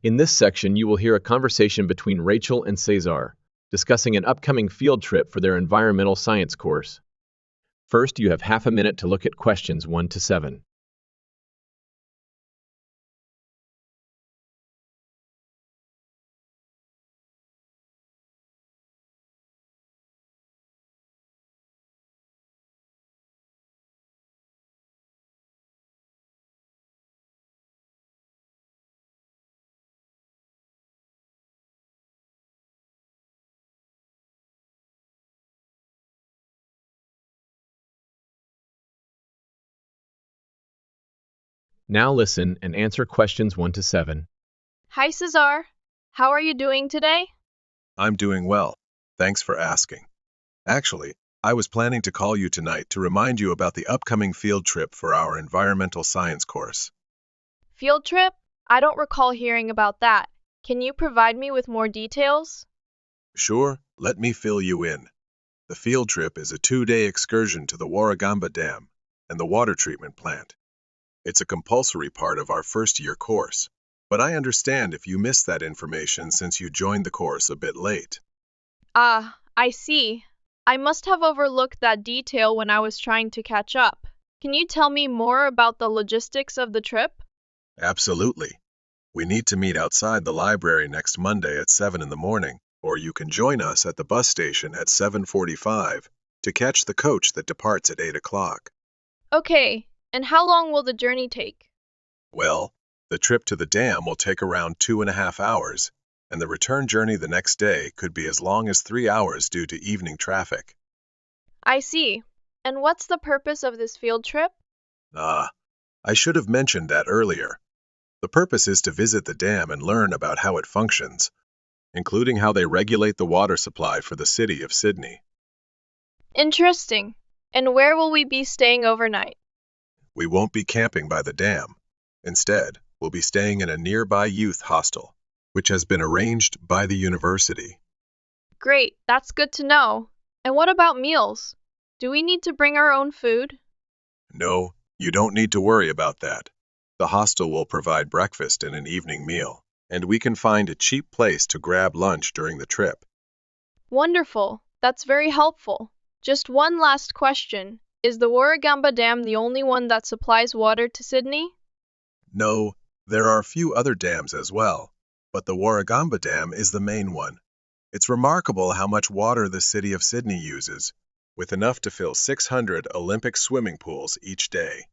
In this section, you will hear a conversation between Rachel and Cesar, discussing an upcoming field trip for their environmental science course. First, you have half a minute to look at questions 1 to 7. Now listen and answer questions 1 to 7. Hi, Cesar. How are you doing today? I'm doing well. Thanks for asking. Actually, I was planning to call you tonight to remind you about the upcoming field trip for our environmental science course. Field trip? I don't recall hearing about that. Can you provide me with more details? Sure, let me fill you in. The field trip is a 2-day excursion to the Warragamba Dam and the water treatment plant. It's a compulsory part of our first-year course, but I understand if you missed that information since you joined the course a bit late. Ah, I see. I must have overlooked that detail when I was trying to catch up. Can you tell me more about the logistics of the trip? Absolutely. We need to meet outside the library next Monday at 7 in the morning, or you can join us at the bus station at 7:45 to catch the coach that departs at 8 o'clock. Okay, and how long will the journey take? Well, the trip to the dam will take around 2.5 hours, and the return journey the next day could be as long as 3 hours due to evening traffic. I see. And what's the purpose of this field trip? Ah, I should have mentioned that earlier. The purpose is to visit the dam and learn about how it functions, including how they regulate the water supply for the city of Sydney. Interesting. And where will we be staying overnight? We won't be camping by the dam. Instead, we'll be staying in a nearby youth hostel, which has been arranged by the university. Great, that's good to know. And what about meals? Do we need to bring our own food? No, you don't need to worry about that. The hostel will provide breakfast and an evening meal, and we can find a cheap place to grab lunch during the trip. Wonderful. That's very helpful. Just one last question. Is the Warragamba Dam the only one that supplies water to Sydney? No, there are a few other dams as well, but the Warragamba Dam is the main one. It's remarkable how much water the city of Sydney uses, with enough to fill 600 Olympic swimming pools each day.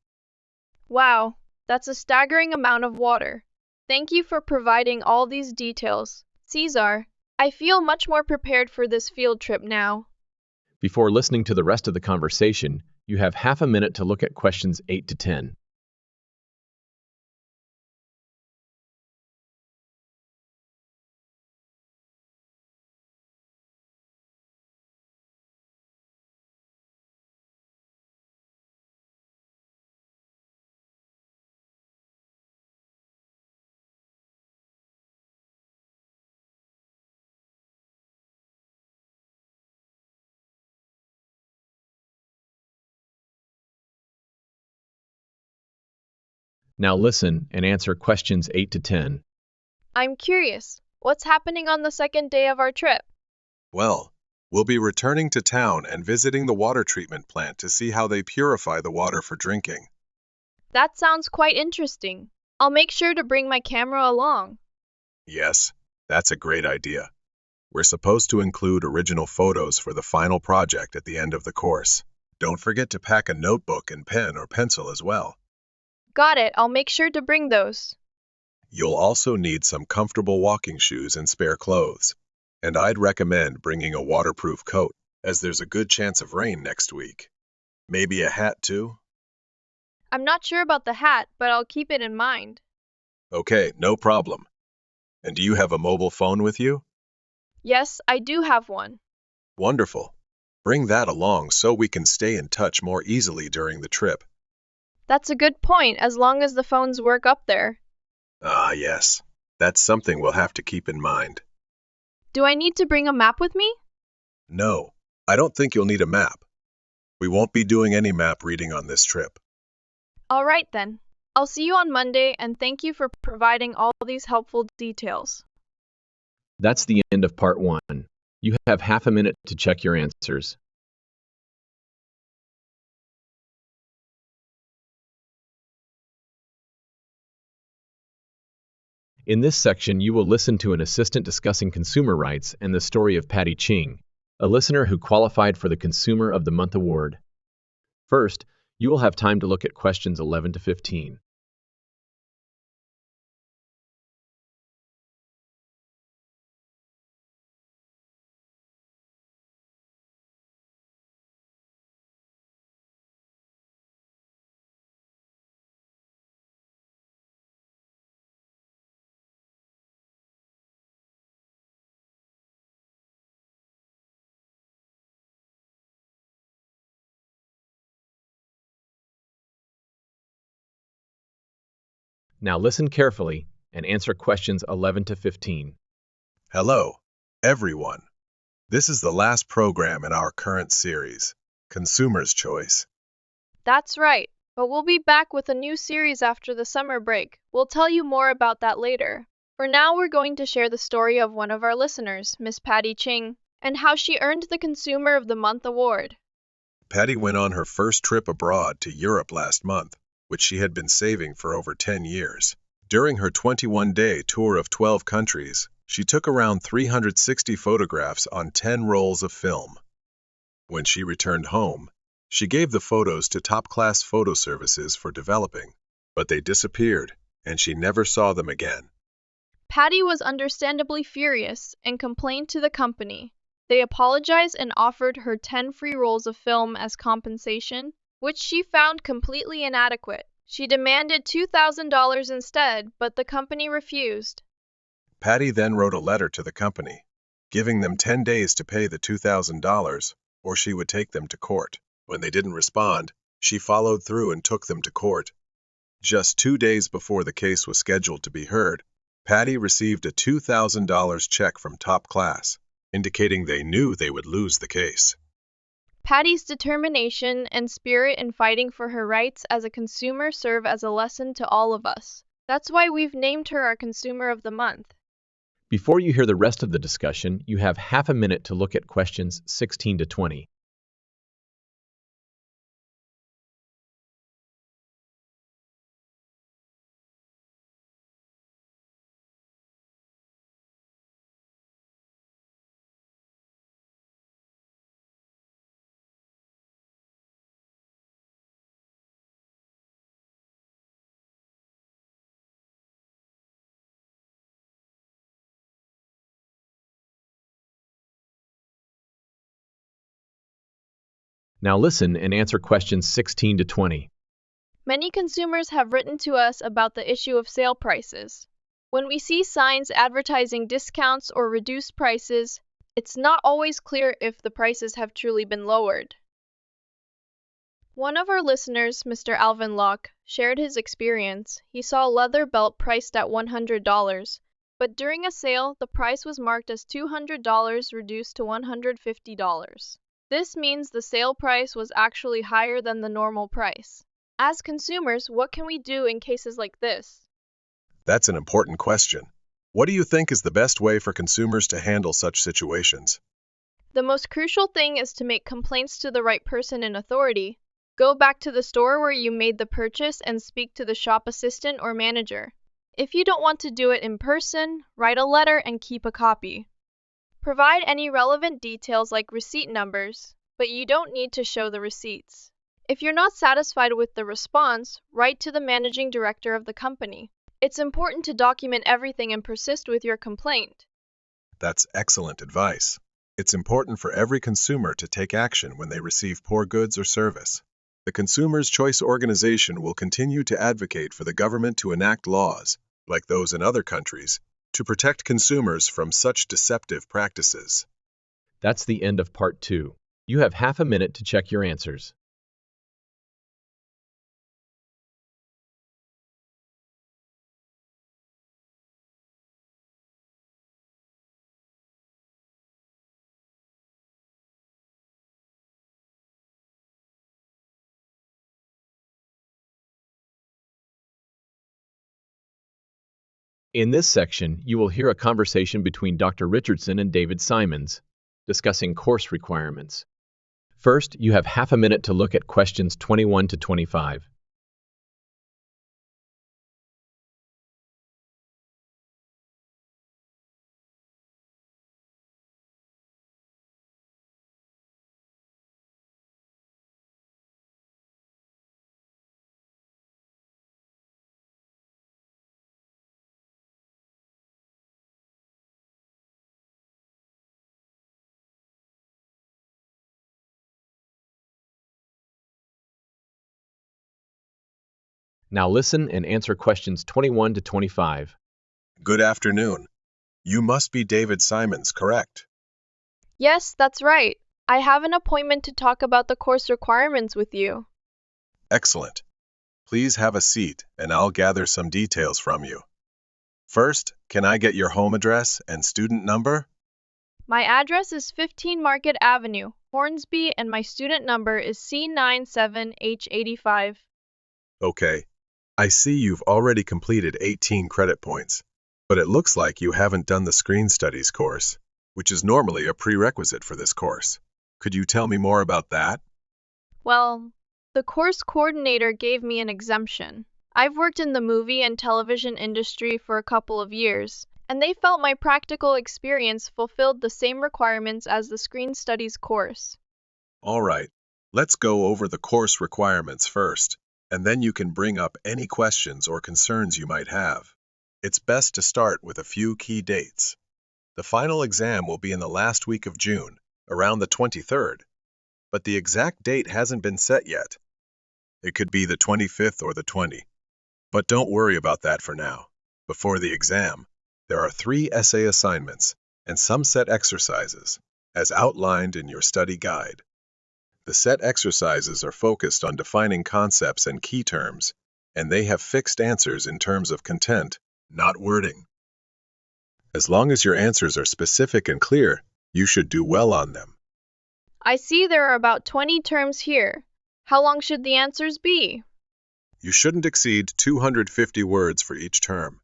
Wow, that's a staggering amount of water. Thank you for providing all these details. Cesar, I feel much more prepared for this field trip now. Before listening to the rest of the conversation, you have half a minute to look at questions 8 to 10. Now listen and answer questions 8 to 10. I'm curious. What's happening on the second day of our trip? Well, we'll be returning to town and visiting the water treatment plant to see how they purify the water for drinking. That sounds quite interesting. I'll make sure to bring my camera along. Yes, that's a great idea. We're supposed to include original photos for the final project at the end of the course. Don't forget to pack a notebook and pen or pencil as well. Got it. I'll make sure to bring those. You'll also need some comfortable walking shoes and spare clothes. And I'd recommend bringing a waterproof coat, as there's a good chance of rain next week. Maybe a hat too? I'm not sure about the hat, but I'll keep it in mind. Okay, no problem. And do you have a mobile phone with you? Yes, I do have one. Wonderful. Bring that along so we can stay in touch more easily during the trip. That's a good point, as long as the phones work up there. Ah, yes. That's something we'll have to keep in mind. Do I need to bring a map with me? No, I don't think you'll need a map. We won't be doing any map reading on this trip. All right then. I'll see you on Monday and thank you for providing all these helpful details. That's the end of part 1. You have half a minute to check your answers. In this section, you will listen to an assistant discussing consumer rights and the story of Patty Ching, a listener who qualified for the Consumer of the Month award. First, you will have time to look at questions 11 to 15. Now listen carefully and answer questions 11 to 15. Hello, everyone. This is the last program in our current series, Consumer's Choice. That's right, but we'll be back with a new series after the summer break. We'll tell you more about that later. For now, we're going to share the story of one of our listeners, Miss Patty Ching, and how she earned the Consumer of the Month award. Patty went on her first trip abroad to Europe last month, which she had been saving for over 10 years. During her 21-day tour of 12 countries, she took around 360 photographs on 10 rolls of film. When she returned home, she gave the photos to top-class photo services for developing, but they disappeared, and she never saw them again. Patty was understandably furious and complained to the company. They apologized and offered her 10 free rolls of film as compensation, which she found completely inadequate. She demanded $2,000 instead, but the company refused. Patty then wrote a letter to the company, giving them 10 days to pay the $2,000, or she would take them to court. When they didn't respond, she followed through and took them to court. Just 2 days before the case was scheduled to be heard, Patty received a $2,000 check from Top Class, indicating they knew they would lose the case. Patty's determination and spirit in fighting for her rights as a consumer serve as a lesson to all of us. That's why we've named her our Consumer of the Month. Before you hear the rest of the discussion, you have half a minute to look at questions 16 to 20. Now listen and answer questions 16 to 20. Many consumers have written to us about the issue of sale prices. When we see signs advertising discounts or reduced prices, it's not always clear if the prices have truly been lowered. One of our listeners, Mr. Alvin Locke, shared his experience. He saw a leather belt priced at $100, but during a sale, the price was marked as $200 reduced to $150. This means the sale price was actually higher than the normal price. As consumers, what can we do in cases like this? That's an important question. What do you think is the best way for consumers to handle such situations? The most crucial thing is to make complaints to the right person in authority. Go back to the store where you made the purchase and speak to the shop assistant or manager. If you don't want to do it in person, write a letter and keep a copy. Provide any relevant details like receipt numbers, but you don't need to show the receipts. If you're not satisfied with the response, write to the managing director of the company. It's important to document everything and persist with your complaint. That's excellent advice. It's important for every consumer to take action when they receive poor goods or service. The Consumer's Choice organization will continue to advocate for the government to enact laws, like those in other countries, to protect consumers from such deceptive practices. That's the end of part 2. You have half a minute to check your answers. In this section, you will hear a conversation between Dr. Richardson and David Simons, discussing course requirements. First, you have half a minute to look at questions 21 to 25. Now listen and answer questions 21 to 25. Good afternoon. You must be David Simons, correct? Yes, that's right. I have an appointment to talk about the course requirements with you. Excellent. Please have a seat, and I'll gather some details from you. First, can I get your home address and student number? My address is 15 Market Avenue, Hornsby, and my student number is C97H85. Okay. I see you've already completed 18 credit points, but it looks like you haven't done the Screen Studies course, which is normally a prerequisite for this course. Could you tell me more about that? Well, the course coordinator gave me an exemption. I've worked in the movie and television industry for a couple of years, and they felt my practical experience fulfilled the same requirements as the Screen Studies course. All right. Let's go over the course requirements first, and then you can bring up any questions or concerns you might have. It's best to start with a few key dates. The final exam will be in the last week of June, around the 23rd, but the exact date hasn't been set yet. It could be the 25th or the 20th, but don't worry about that for now. Before the exam, there are 3 essay assignments and some set exercises, as outlined in your study guide. The set exercises are focused on defining concepts and key terms, and they have fixed answers in terms of content, not wording. As long as your answers are specific and clear, you should do well on them. I see there are about 20 terms here. How long should the answers be? You shouldn't exceed 250 words for each term.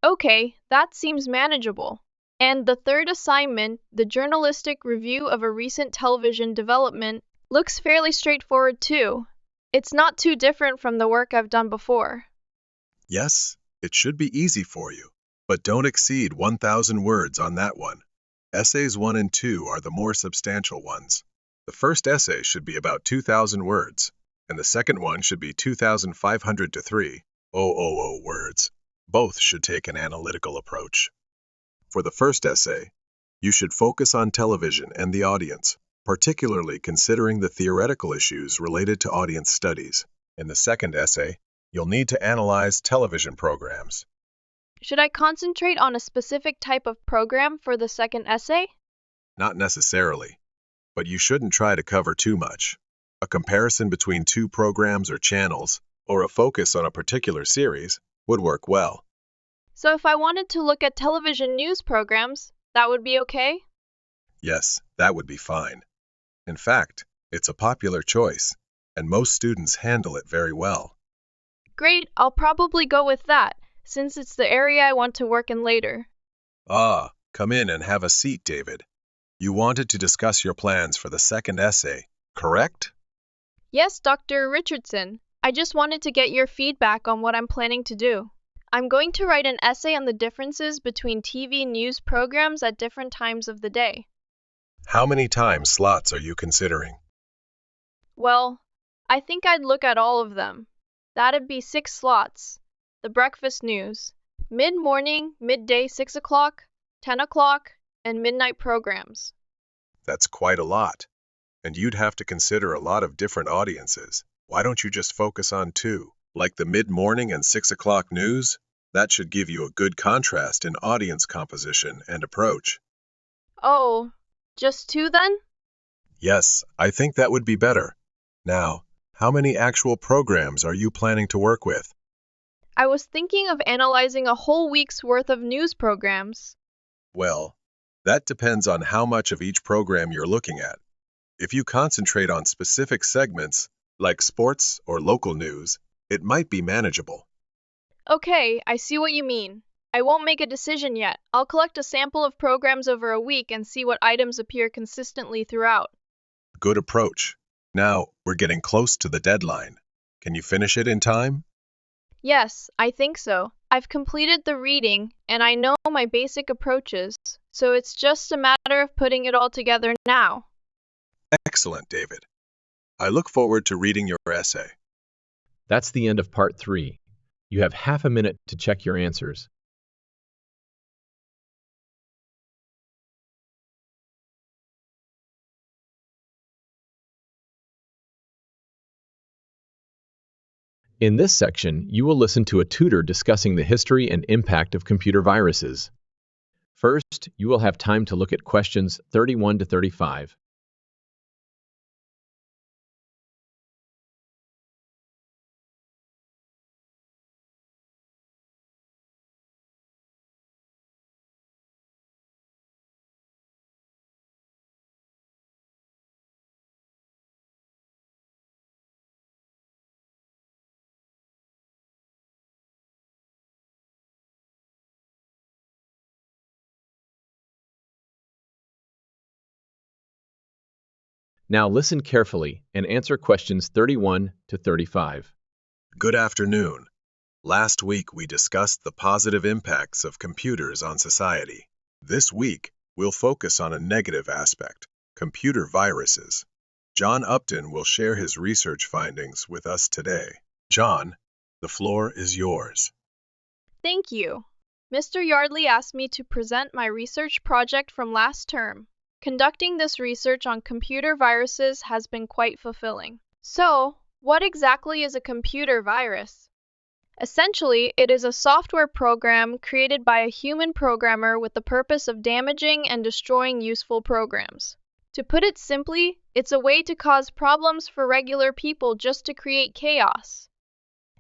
Okay, that seems manageable. And the third assignment, the journalistic review of a recent television development, looks fairly straightforward too. It's not too different from the work I've done before. Yes, it should be easy for you, but don't exceed 1,000 words on that one. Essays 1 and 2 are the more substantial ones. The first essay should be about 2,000 words, and the second one should be 2,500 to 3,000 words. Both should take an analytical approach. For the first essay, you should focus on television and the audience, particularly considering the theoretical issues related to audience studies. In the second essay, you'll need to analyze television programs. Should I concentrate on a specific type of program for the second essay? Not necessarily, but you shouldn't try to cover too much. A comparison between 2 programs or channels, or a focus on a particular series, would work well. So if I wanted to look at television news programs, that would be okay? Yes, that would be fine. In fact, it's a popular choice, and most students handle it very well. Great, I'll probably go with that, since it's the area I want to work in later. Ah, come in and have a seat, David. You wanted to discuss your plans for the second essay, correct? Yes, Dr. Richardson. I just wanted to get your feedback on what I'm planning to do. I'm going to write an essay on the differences between TV news programs at different times of the day. How many time slots are you considering? Well, I think I'd look at all of them. That'd be 6 slots. The breakfast news, mid-morning, midday 6 o'clock, 10 o'clock, and midnight programs. That's quite a lot, and you'd have to consider a lot of different audiences. Why don't you just focus on 2, like the mid-morning and 6 o'clock news? That should give you a good contrast in audience composition and approach. Oh, just 2 then? Yes, I think that would be better. Now, how many actual programs are you planning to work with? I was thinking of analyzing a whole week's worth of news programs. Well, that depends on how much of each program you're looking at. If you concentrate on specific segments, like sports or local news, it might be manageable. Okay, I see what you mean. I won't make a decision yet. I'll collect a sample of programs over a week and see what items appear consistently throughout. Good approach. Now, we're getting close to the deadline. Can you finish it in time? Yes, I think so. I've completed the reading, and I know my basic approaches, so it's just a matter of putting it all together now. Excellent, David. I look forward to reading your essay. That's the end of part 3. You have half a minute to check your answers. In this section, you will listen to a tutor discussing the history and impact of computer viruses. First, you will have time to look at questions 31 to 35. Now listen carefully and answer questions 31 to 35. Good afternoon. Last week we discussed the positive impacts of computers on society. This week, we'll focus on a negative aspect, computer viruses. John Upton will share his research findings with us today. John, the floor is yours. Thank you. Mr. Yardley asked me to present my research project from last term. Conducting this research on computer viruses has been quite fulfilling. So, what exactly is a computer virus? Essentially, it is a software program created by a human programmer with the purpose of damaging and destroying useful programs. To put it simply, it's a way to cause problems for regular people just to create chaos.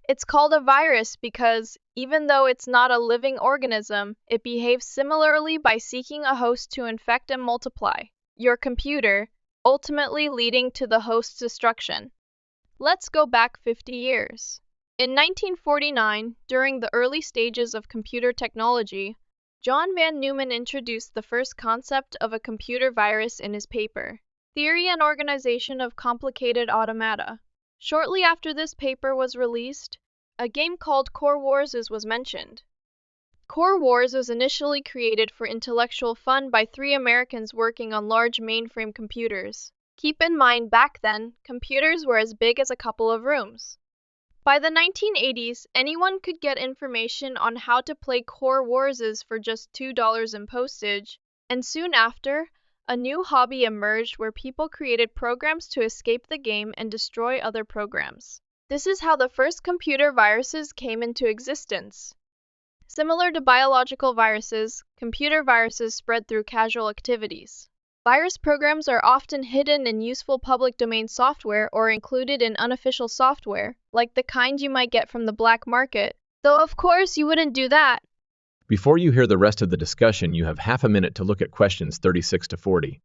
It's called a virus because, even though it's not a living organism, it behaves similarly by seeking a host to infect and multiply, your computer, ultimately leading to the host's destruction. Let's go back 50 years. In 1949, during the early stages of computer technology, John van Neumann introduced the first concept of a computer virus in his paper, Theory and Organization of Complicated Automata. Shortly after this paper was released, a game called Core Wars was mentioned. Core Wars was initially created for intellectual fun by 3 Americans working on large mainframe computers. Keep in mind, back then, computers were as big as a couple of rooms. By the 1980s, anyone could get information on how to play Core Wars for just $2 in postage, and soon after, a new hobby emerged where people created programs to escape the game and destroy other programs. This is how the first computer viruses came into existence. Similar to biological viruses, computer viruses spread through casual activities. Virus programs are often hidden in useful public domain software or included in unofficial software, like the kind you might get from the black market. Though of course you wouldn't do that. Before you hear the rest of the discussion, you have half a minute to look at questions 36 to 40.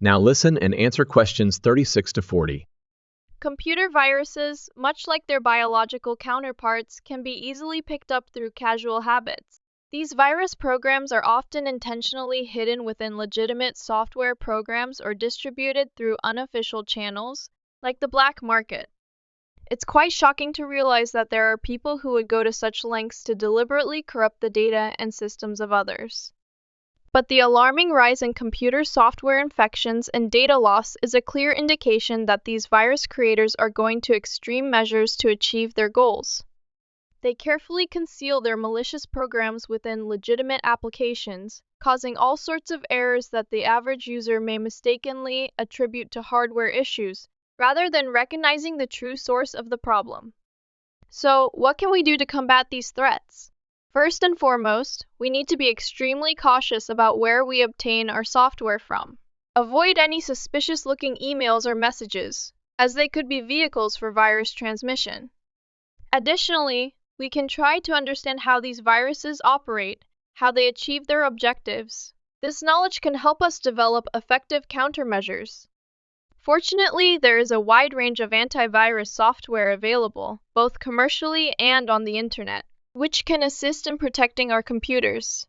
Now listen and answer questions 36 to 40. Computer viruses, much like their biological counterparts, can be easily picked up through casual habits. These virus programs are often intentionally hidden within legitimate software programs or distributed through unofficial channels, like the black market. It's quite shocking to realize that there are people who would go to such lengths to deliberately corrupt the data and systems of others. But the alarming rise in computer software infections and data loss is a clear indication that these virus creators are going to extreme measures to achieve their goals. They carefully conceal their malicious programs within legitimate applications, causing all sorts of errors that the average user may mistakenly attribute to hardware issues, rather than recognizing the true source of the problem. So, what can we do to combat these threats? First and foremost, we need to be extremely cautious about where we obtain our software from. Avoid any suspicious-looking emails or messages, as they could be vehicles for virus transmission. Additionally, we can try to understand how these viruses operate, how they achieve their objectives. This knowledge can help us develop effective countermeasures. Fortunately, there is a wide range of antivirus software available, both commercially and on the internet, which can assist in protecting our computers.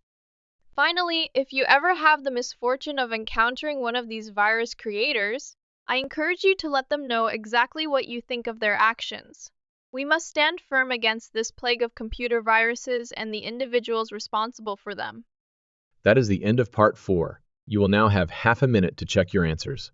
Finally, if you ever have the misfortune of encountering one of these virus creators, I encourage you to let them know exactly what you think of their actions. We must stand firm against this plague of computer viruses and the individuals responsible for them. That is the end of part 4. You will now have half a minute to check your answers.